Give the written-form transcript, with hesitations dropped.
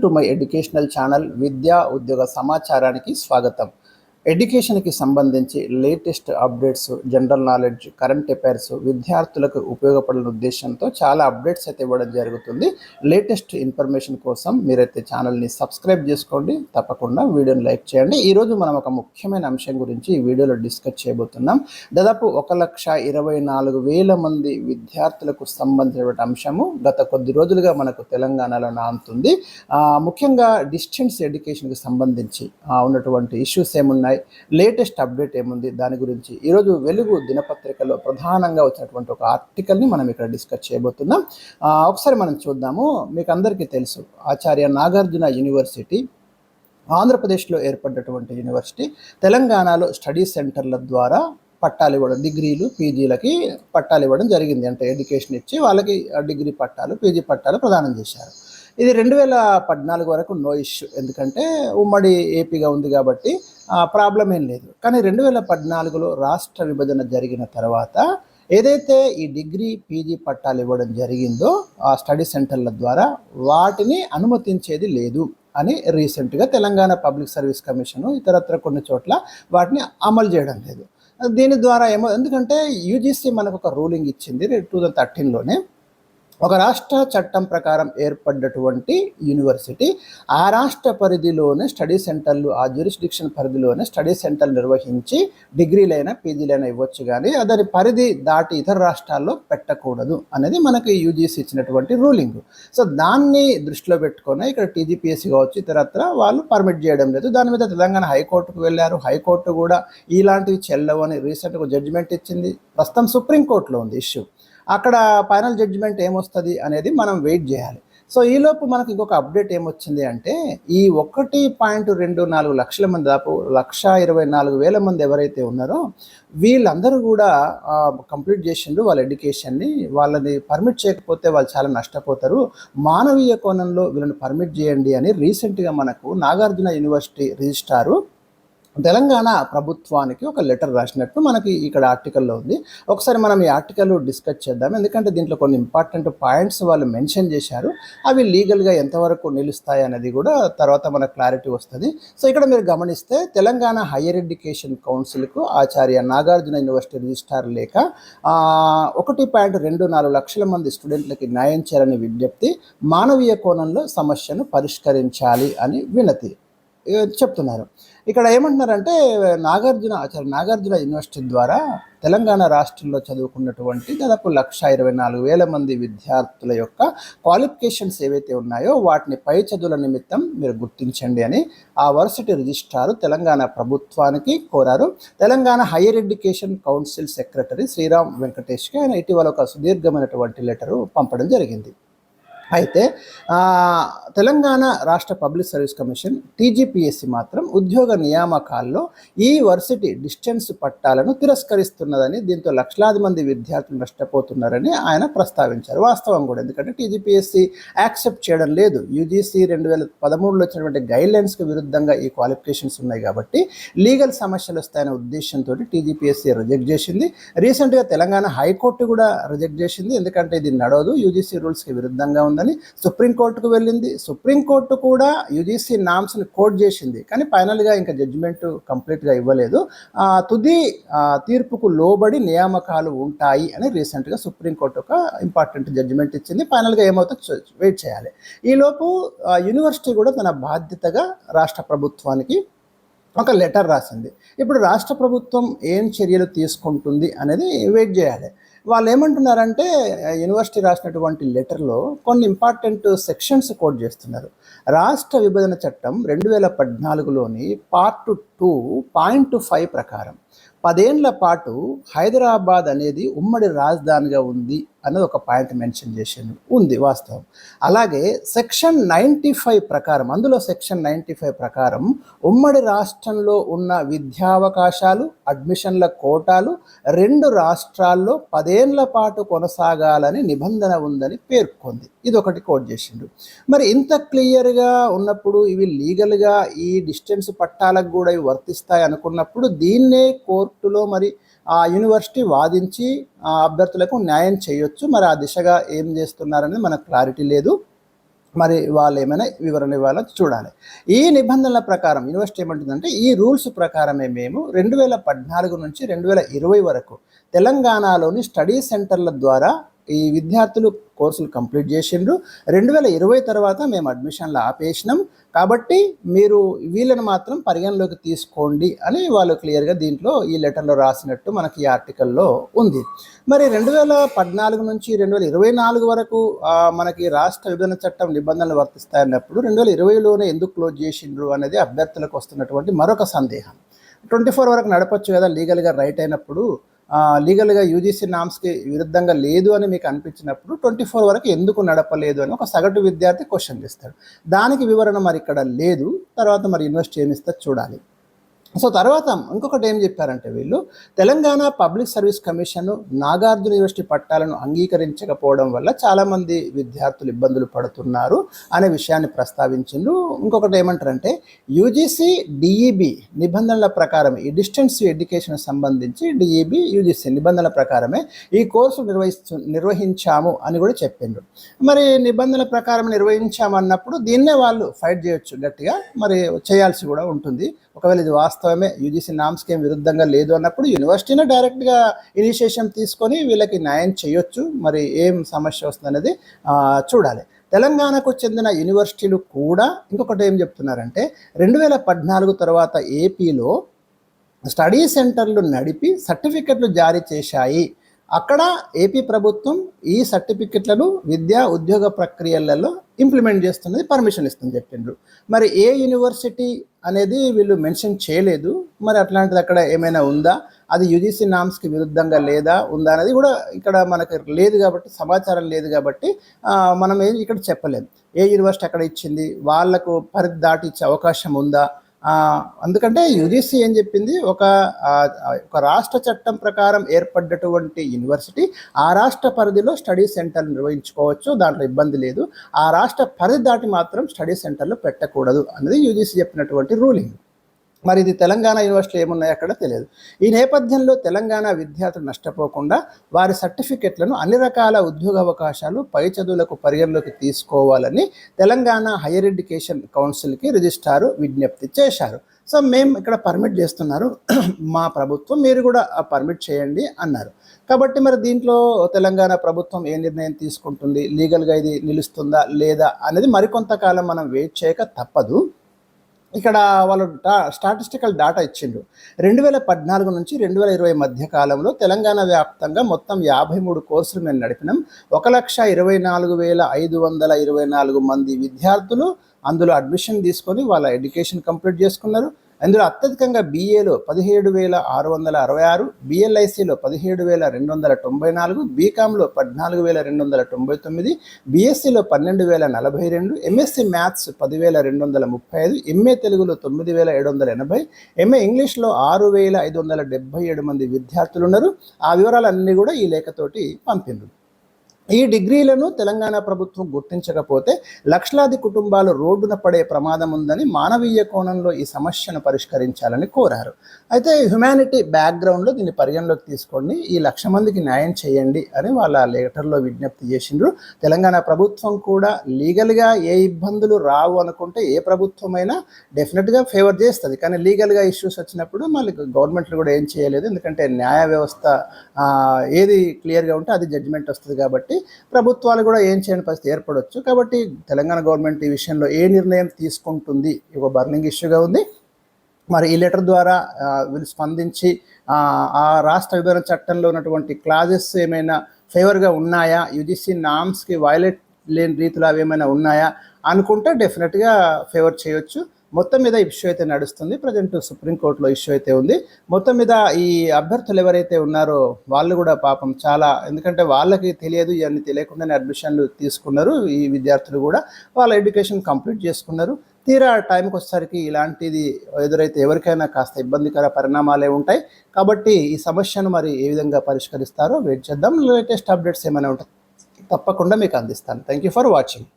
To my educational channel విద్యా ఉద్యోగ సమాచారానికి స్వాగతం. ఎడ్యుకేషన్కి సంబంధించి latest updates, general knowledge, current affairs విద్యార్థులకు ఉపయోగపడిన ఉద్దేశంతో చాలా అప్డేట్స్ అయితే ఇవ్వడం జరుగుతుంది. లేటెస్ట్ ఇన్ఫర్మేషన్ కోసం మీరైతే ఛానల్ని సబ్స్క్రైబ్ చేసుకోండి, తప్పకుండా వీడియోని లైక్ చేయండి. ఈరోజు మనం ఒక ముఖ్యమైన అంశం గురించి ఈ వీడియోలో డిస్కస్ చేయబోతున్నాం. దాదాపు 1,24,000 మంది విద్యార్థులకు సంబంధించిన అంశము గత కొద్ది రోజులుగా మనకు తెలంగాణలో నానుతుంది. ముఖ్యంగా డిస్టెన్స్ ఎడ్యుకేషన్కి సంబంధించి ఉన్నటువంటి ఇష్యూస్ ఏమున్నాయి, లేటెస్ట్ అప్డేట్ ఏముంది, దాని గురించి ఈరోజు వెలుగు దినపత్రికలో ప్రధానంగా వచ్చినటువంటి ఒక ఆర్టికల్ని మనం ఇక్కడ డిస్కస్ చేయబోతున్నాం. ఒకసారి మనం చూద్దాము. మీకు అందరికీ తెలుసు, ఆచార్య నాగార్జున యూనివర్సిటీ ఆంధ్రప్రదేశ్లో ఏర్పడినటువంటి యూనివర్సిటీ తెలంగాణలో స్టడీ సెంటర్ల ద్వారా పట్టాలు ఇవ్వడం, డిగ్రీలు పీజీలకి పట్టాలు ఇవ్వడం జరిగింది. అంటే ఎడ్యుకేషన్ ఇచ్చి వాళ్ళకి డిగ్రీ పట్టాలు, పీజీ పట్టాలు ప్రదానం చేశారు. ఇది 2014 వరకు నో ఇష్యూ, ఎందుకంటే ఉమ్మడి ఏపీగా ఉంది కాబట్టి ప్రాబ్లం ఏం లేదు. కానీ 2014లో రాష్ట్ర విభజన జరిగిన తర్వాత ఏదైతే ఈ డిగ్రీ పీజీ పట్టాలు ఇవ్వడం జరిగిందో ఆ స్టడీ సెంటర్ల ద్వారా వాటిని అనుమతించేది లేదు అని రీసెంట్గా తెలంగాణ పబ్లిక్ సర్వీస్ కమిషన్ ఇతరత్ర కొన్ని చోట్ల వాటిని అమలు చేయడం లేదు. దీని ద్వారా ఎందుకంటే యూజీసీ మనకు ఒక రూలింగ్ ఇచ్చింది 2013లోనే. ఒక రాష్ట్ర చట్టం ప్రకారం ఏర్పడ్డటువంటి యూనివర్సిటీ ఆ రాష్ట్ర పరిధిలోనే స్టడీ సెంటర్లు, ఆ జ్యూరిస్డిక్షన్ పరిధిలోనే స్టడీ సెంటర్లు నిర్వహించి డిగ్రీలైనా పీజీలైనా ఇవ్వచ్చు, కానీ దాని పరిధి దాటి ఇతర రాష్ట్రాల్లో పెట్టకూడదు అనేది మనకి యూజీసీ ఇచ్చినటువంటి రూలింగ్. సో దాన్ని దృష్టిలో పెట్టుకొని ఇక్కడ టీజీపీఎస్సీ కావచ్చు ఇతరత్ర వాళ్ళు పర్మిట్ చేయడం లేదు. దాని మీద తెలంగాణ హైకోర్టుకు వెళ్ళారు. హైకోర్టు కూడా ఇలాంటివి చెల్లవని రీసెంట్గా జడ్జిమెంట్ ఇచ్చింది. ప్రస్తుతం సుప్రీంకోర్టులో ఉంది ఇష్యూ. అక్కడ ఫైనల్ జడ్జిమెంట్ ఏమొస్తుంది అనేది మనం వెయిట్ చేయాలి. సో ఈలోపు మనకు ఇంకొక అప్డేట్ ఏమొచ్చింది అంటే, ఈ 1.24 లక్షల మంది, దాదాపు 1,24,000 మంది ఎవరైతే ఉన్నారో వీళ్ళందరూ కూడా కంప్లీట్ చేసిండ్రు వాళ్ళ ఎడ్యుకేషన్ని. వాళ్ళని పర్మిట్ చేయకపోతే వాళ్ళు చాలా నష్టపోతారు. మానవీయ కోణంలో వీళ్ళని పర్మిట్ చేయండి అని రీసెంట్గా మనకు నాగార్జున యూనివర్సిటీ రిజిస్ట్రారు తెలంగాణ ప్రభుత్వానికి ఒక లెటర్ రాసినట్టు మనకి ఇక్కడ ఆర్టికల్లో ఉంది. ఒకసారి మనం ఈ ఆర్టికల్ డిస్కస్ చేద్దాం, ఎందుకంటే దీంట్లో కొన్ని ఇంపార్టెంట్ పాయింట్స్ వాళ్ళు మెన్షన్ చేశారు. అవి లీగల్గా ఎంతవరకు నిలుస్తాయి అనేది కూడా తర్వాత మనకు క్లారిటీ వస్తుంది. సో ఇక్కడ మీరు గమనిస్తే Telangana higher education కౌన్సిల్కు Acharya Nagarjuna university registrar లేక 1.24 లక్షల మంది స్టూడెంట్లకి న్యాయం చేయాలని విజ్ఞప్తి, మానవీయ కోణంలో సమస్యను పరిష్కరించాలి అని వినతి చెప్తున్నారు. ఇక్కడ ఏమంటున్నారంటే, ఆచార్య నాగార్జున యూనివర్సిటీ ద్వారా తెలంగాణ రాష్ట్రంలో చదువుకున్నటువంటి దాదాపు 1,24,000 మంది విద్యార్థుల యొక్క క్వాలిఫికేషన్స్ ఏవైతే ఉన్నాయో వాటిని పై చదువుల నిమిత్తం మీరు గుర్తించండి అని ఆ వర్సిటీ రిజిస్ట్రారు తెలంగాణ ప్రభుత్వానికి కోరారు. Telangana higher education council secretary Sriram వెంకటేష్కి ఆయన ఇటీవల ఒక సుదీర్ఘమైనటువంటి లెటరు పంపడం జరిగింది. అయితే తెలంగాణ రాష్ట్ర పబ్లిక్ సర్వీస్ కమిషన్ టీజీపీఎస్సీ మాత్రం ఉద్యోగ నియామకాల్లో ఈ వర్సిటీ డిస్టెన్స్ పట్టాలను తిరస్కరిస్తున్నదని, దీంతో లక్షలాది మంది విద్యార్థులు నష్టపోతున్నారని ఆయన ప్రస్తావించారు. వాస్తవం కూడా, ఎందుకంటే టీజీపీఎస్సీ యాక్సెప్ట్ చేయడం లేదు. యూజీసీ 2013లో వచ్చినటువంటి గైడ్లైన్స్కి విరుద్ధంగా ఈ క్వాలిఫికేషన్స్ ఉన్నాయి కాబట్టి లీగల్ సమస్యలు వస్తాయనే ఉద్దేశంతో టీజీపీఎస్సీ రిజెక్ట్ చేసింది. రీసెంట్గా తెలంగాణ హైకోర్టు కూడా రిజెక్ట్ చేసింది, ఎందుకంటే ఇది నడవదు, యూజీసీ రూల్స్కి విరుద్ధంగా ఉందని. సుప్రీంకోర్టుకు వెళ్ళింది. సుప్రీంకోర్టు కూడా యూజీసీ నామ్స్ని కోట్ చేసింది, కానీ ఫైనల్గా ఇంకా జడ్జిమెంట్ కంప్లీట్గా ఇవ్వలేదు. తుది తీర్పుకు లోబడి నియామకాలు ఉంటాయి అని రీసెంట్గా సుప్రీంకోర్టు ఒక ఇంపార్టెంట్ జడ్జిమెంట్ ఇచ్చింది. ఫైనల్గా ఏమవుతుందో వెయిట్ చేయాలి. ఈలోపు యూనివర్సిటీ కూడా తన బాధ్యతగా రాష్ట్ర ప్రభుత్వానికి ఒక లెటర్ రాసింది. ఇప్పుడు రాష్ట్ర ప్రభుత్వం ఏం చర్యలు తీసుకుంటుంది అనేది వెయిట్ చేయాలి. వాళ్ళు ఏమంటున్నారంటే, యూనివర్సిటీ రాసినటువంటి లెటర్లో కొన్ని ఇంపార్టెంట్ సెక్షన్స్ కోట్ చేస్తున్నారు. రాష్ట్ర విభజన చట్టం 2014లోని పార్ట్ 2.5 ప్రకారం 10 ఏళ్ల పాటు హైదరాబాద్ అనేది ఉమ్మడి రాజధానిగా ఉంది అన్నది ఒక పాయింట్ మెన్షన్ చేసింది, ఉంది వాస్తవం. అలాగే సెక్షన్ 95 ప్రకారం, అందులో సెక్షన్ 95 ప్రకారం ఉమ్మడి రాష్ట్రంలో ఉన్న విద్యావకాశాలు, అడ్మిషన్ల కోటాలు 2 రాష్ట్రాల్లో 10 ఏళ్ల పాటు కొనసాగాలని నిబంధన ఉందని పేర్కొంది. ఇది ఒకటి కోట్ చేసిండు. మరి ఇంత క్లియర్గా ఉన్నప్పుడు ఇవి లీగల్గా ఈ డిస్టెన్స్ పట్టాలకు కూడా ఇవి వర్తిస్తాయి అనుకున్నప్పుడు దీన్నే కోర్టులో మరి ఆ యూనివర్సిటీ వాదించి అభ్యర్థులకు న్యాయం చేయొచ్చు. మరి ఆ దిశగా ఏం చేస్తున్నారనేది మనకు క్లారిటీ లేదు. మరి వాళ్ళు ఏమైనా వివరణ ఇవ్వాలో చూడాలి. ఈ నిబంధనల ప్రకారం యూనివర్సిటీ ఏమంటుందంటే ఈ రూల్స్ ప్రకారమే మేము 2014 నుంచి 2020 వరకు తెలంగాణలోని స్టడీ సెంటర్ల ద్వారా ఈ విద్యార్థులు కోర్సులు కంప్లీట్ చేసిండ్రు. 2020 తర్వాత మేము అడ్మిషన్లు ఆపేసినాం, కాబట్టి మీరు వీళ్ళని మాత్రం పరిగణలోకి తీసుకోండి అని వాళ్ళు క్లియర్గా దీంట్లో ఈ లెటర్లో రాసినట్టు మనకి ఈ ఆర్టికల్లో ఉంది. మరి 2014 నుంచి 2024 వరకు మనకి రాష్ట్ర విభజన చట్టం నిబంధనలు వర్తిస్తాయన్నప్పుడు 2020లోనే ఎందుకు క్లోజ్ చేసిండ్రు అనేది అభ్యర్థులకు వస్తున్నటువంటి మరొక సందేహం. 24 వరకు నడపచ్చు కదా లీగల్గా రైట్ అయినప్పుడు, లీగల్గా యూజీసీ నామ్స్కి విరుద్ధంగా లేదు అని మీకు అనిపించినప్పుడు 24 వరకు ఎందుకు నడపలేదు అని ఒక సగటు విద్యార్థి క్వశ్చన్ చేస్తాడు. దానికి వివరణ మరి ఇక్కడ లేదు. తర్వాత మరి యూనివర్సిటీ ఏమిస్తే చూడాలి. సో తర్వాత ఇంకొకటి ఏం చెప్పారంటే వీళ్ళు Telangana public service commission Nagarjuna university పట్టాలను అంగీకరించకపోవడం వల్ల చాలామంది విద్యార్థులు ఇబ్బందులు పడుతున్నారు అనే విషయాన్ని ప్రస్తావించిండ్రు. ఇంకొకటి ఏమంటారంటే యూజీసీ డిఈబి నిబంధనల ప్రకారం ఈ డిస్టెన్స్ ఎడ్యుకేషన్ సంబంధించి డిఈబి యూజీసీ నిబంధనల ప్రకారమే ఈ కోర్సు నిర్వహించాము అని కూడా చెప్పిండ్రు. మరి నిబంధనల ప్రకారం నిర్వహించామన్నప్పుడు దీన్నే వాళ్ళు ఫైట్ చేయొచ్చు గట్టిగా, మరి చేయాల్సి కూడా ఉంటుంది. ఒకవేళ ఇది వాస్తవమే యూజీసీ నామ్స్కి ఏం విరుద్ధంగా లేదు అన్నప్పుడు యూనివర్సిటీనే డైరెక్ట్గా ఇనిషియేషన్ తీసుకొని వీళ్ళకి న్యాయం చేయొచ్చు. మరి ఏం సమస్య వస్తుందనేది చూడాలి. తెలంగాణకు చెందిన యూనివర్సిటీలు కూడా ఇంకొకటి ఏం చెప్తున్నారంటే 2014 తర్వాత ఏపీలో స్టడీ సెంటర్లు నడిపి సర్టిఫికెట్లు జారీ చేశాయి. అక్కడ ఏపీ ప్రభుత్వం ఈ సర్టిఫికెట్లను విద్యా ఉద్యోగ ప్రక్రియలలో ఇంప్లిమెంట్ చేస్తున్నది, పర్మిషన్ ఇస్తుంది చెప్పిండ్రు. మరి ఏ యూనివర్సిటీ అనేది వీళ్ళు మెన్షన్ చేయలేదు. మరి అట్లాంటిది అక్కడ ఏమైనా ఉందా, అది యూజీసీ నామ్స్కి విరుద్ధంగా లేదా ఉందా అనేది కూడా ఇక్కడ మనకు లేదు కాబట్టి, సమాచారం లేదు కాబట్టి మనం ఏం ఇక్కడ చెప్పలేము. ఏ యూనివర్సిటీ అక్కడ ఇచ్చింది, వాళ్లకు పరిధి దాటి ఇచ్చే అవకాశం ఉందా. అందుకంటే యూజీసీ ఏం చెప్పింది, ఒక రాష్ట్ర చట్టం ప్రకారం ఏర్పడ్డటువంటి యూనివర్సిటీ ఆ రాష్ట్ర పరిధిలో స్టడీ సెంటర్లు నిర్వహించుకోవచ్చు, దాంట్లో ఇబ్బంది లేదు. ఆ రాష్ట్ర పరిధి దాటి మాత్రం స్టడీ సెంటర్లు పెట్టకూడదు అనేది యూజీసీ చెప్పినటువంటి రూలింగ్. మరి ఇది తెలంగాణ యూనివర్సిటీలో ఏమున్నాయో అక్కడ తెలియదు. ఈ నేపథ్యంలో తెలంగాణ విద్యార్థులు నష్టపోకుండా వారి సర్టిఫికెట్లను అన్ని రకాల ఉద్యోగ అవకాశాలు పై చదువులకు పరిగణలోకి తీసుకోవాలని తెలంగాణ హైయర్ ఎడ్యుకేషన్ కౌన్సిల్కి రిజిస్ట్రారు విజ్ఞప్తి చేశారు. సో మేము ఇక్కడ పర్మిట్ చేస్తున్నారు మా ప్రభుత్వం, మీరు కూడా పర్మిట్ చేయండి అన్నారు. కాబట్టి మరి దీంట్లో తెలంగాణ ప్రభుత్వం ఏ నిర్ణయం తీసుకుంటుంది, లీగల్గా ఇది నిలుస్తుందా లేదా అనేది మరికొంతకాలం మనం వెయిట్ చేయక తప్పదు. ఇక్కడ వాళ్ళు స్టాటిస్టికల్ డేటా ఇచ్చిండ్రు. 2014 నుంచి 2020 మధ్య కాలంలో తెలంగాణ వ్యాప్తంగా మొత్తం 53 కోర్సులు మేము నడిపినాం. 1,24,524 మంది విద్యార్థులు అందులో అడ్మిషన్ తీసుకొని వాళ్ళ ఎడ్యుకేషన్ కంప్లీట్ చేసుకున్నారు. అందులో అత్యధికంగా బీఏలో 17,666, బిఎల్ఐసిలో 17,294, బీకామ్లో 14,299, బీఎస్సీలో 12,042, ఎంఎస్సీ మ్యాథ్స్ 10,235, ఎంఏ తెలుగులో 9,780, ఎంఏ ఇంగ్లీష్లో 6,577 మంది విద్యార్థులు ఉన్నారు. ఆ వివరాలన్నీ కూడా ఈ లేఖతోటి పంపిండ్రు. ఈ డిగ్రీలను తెలంగాణ ప్రభుత్వం గుర్తించకపోతే లక్షలాది కుటుంబాలు రోడ్డున పడే ప్రమాదం ఉందని మానవీయ కోణంలో ఈ సమస్యను పరిష్కరించాలని కోరారు. అయితే హ్యుమానిటీ బ్యాక్గ్రౌండ్లో దీన్ని పరిగణలోకి తీసుకోండి, ఈ 1,00,000 మందికి న్యాయం చేయండి అని వాళ్ళ లెటర్లో విజ్ఞప్తి చేసిండ్రు. తెలంగాణ ప్రభుత్వం కూడా లీగల్గా ఏ ఇబ్బందులు రావు అనుకుంటే ఏ ప్రభుత్వమైనా డెఫినెట్గా ఫేవర్ చేస్తుంది. కానీ లీగల్గా ఇష్యూస్ వచ్చినప్పుడు మళ్ళీ గవర్నమెంట్లు కూడా ఏం చేయలేదు, ఎందుకంటే న్యాయ వ్యవస్థ ఏది క్లియర్గా ఉంటే అది జడ్జిమెంట్ వస్తుంది. కాబట్టి ప్రభుత్వాలు కూడా ఏం చేయని పరిస్థితి ఏర్పడవచ్చు. కాబట్టి తెలంగాణ గవర్నమెంట్ ఈ విషయంలో ఏ నిర్ణయం తీసుకుంటుంది ఒక బర్నింగ్ ఇష్యూగా ఉంది. మరి ఈ లెటర్ ద్వారా వీళ్ళు స్పందించి ఆ రాష్ట్ర విభజన చట్టంలో ఉన్నటువంటి క్లాజెస్ ఏమైనా ఫేవర్గా ఉన్నాయా, యూజీసీ నామ్స్కి వైలేట్ లేని రీతిలో అవి ఏమైనా ఉన్నాయా అనుకుంటే డెఫినెట్గా ఫేవర్ చేయొచ్చు. మొత్తం మీద ఇష్యూ అయితే నడుస్తుంది. ప్రజెంట్ సుప్రీంకోర్టులో ఇష్యూ అయితే ఉంది. మొత్తం మీద ఈ అభ్యర్థులు ఎవరైతే ఉన్నారో వాళ్ళు కూడా పాపం చాలా, ఎందుకంటే వాళ్ళకి తెలియదు, ఇవన్నీ తెలియకుండానే అడ్మిషన్లు తీసుకున్నారు. ఈ విద్యార్థులు కూడా వాళ్ళ ఎడ్యుకేషన్ కంప్లీట్ చేసుకున్నారు. తీరా టైంకి వచ్చేసరికి ఇలాంటిది ఎదురైతే ఎవరికైనా కాస్త ఇబ్బందికర పరిణామాలే ఉంటాయి. కాబట్టి ఈ సమస్యను మరి ఏ విధంగా పరిష్కరిస్తారో వెయిట్ చేద్దాం. లేటెస్ట్ అప్డేట్స్ ఏమైనా ఉంటాయి తప్పకుండా మీకు అందిస్తాను. Thank you for watching.